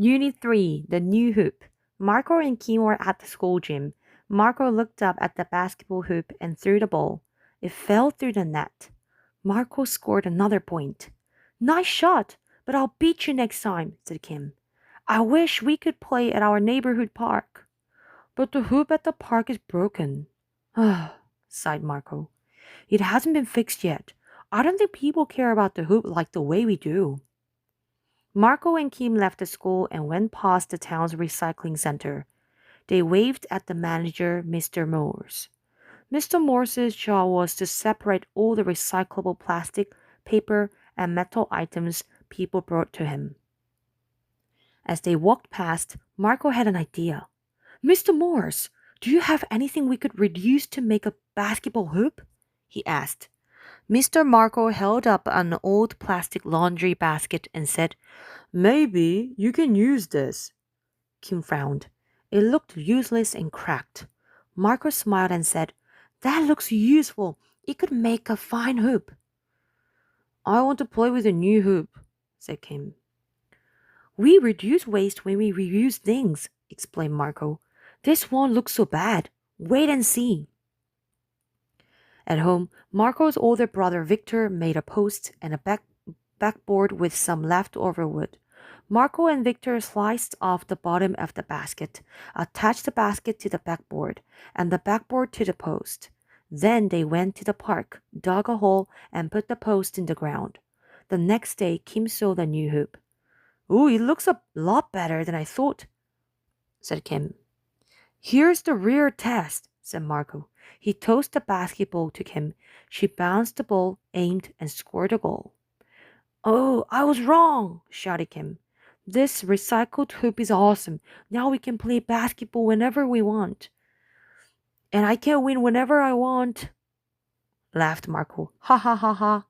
Unit 3, the new hoop. Marco and Kim were at the school gym. Marco looked up at the basketball hoop and threw the ball. It fell through the net. Marco scored another point. Nice shot, but I'll beat you next time, said Kim. I wish we could play at our neighborhood park. But the hoop at the park is broken. Ah, sighed Marco. It hasn't been fixed yet. I don't think people care about the hoop like the way we do. Marco and Kim left the school and went past the town's recycling center. They waved at the manager, Mr. Morse. Mr. Morse's job was to separate all the recyclable plastic, paper, and metal items people brought to him. As they walked past, Marco had an idea. Mr. Morse, do you have anything we could reduce to make a basketball hoop? He asked. Mr. Marco held up an old plastic laundry basket and said, Maybe you can use this. Kim frowned. It looked useless and cracked. Marco smiled and said, That looks useful. It could make a fine hoop. I want to play with a new hoop, said Kim. We reduce waste when we reuse things, explained Marco. This won't look so bad. Wait and see. At home, Marco's older brother Victor made a post and a backboard with some leftover wood. Marco and Victor sliced off the bottom of the basket, attached the basket to the backboard, and the backboard to the post. Then they went to the park, dug a hole, and put the post in the ground. The next day, Kim saw the new hoop. Ooh, it looks a lot better than I thought, said Kim. Here's the real test, said Marco. He tossed the basketball to Kim. She bounced the ball, aimed, and scored a goal. Oh, I was wrong, shouted Kim. This recycled hoop is awesome. Now we can play basketball whenever we want. And I can win whenever I want, laughed Marco. Ha ha ha ha.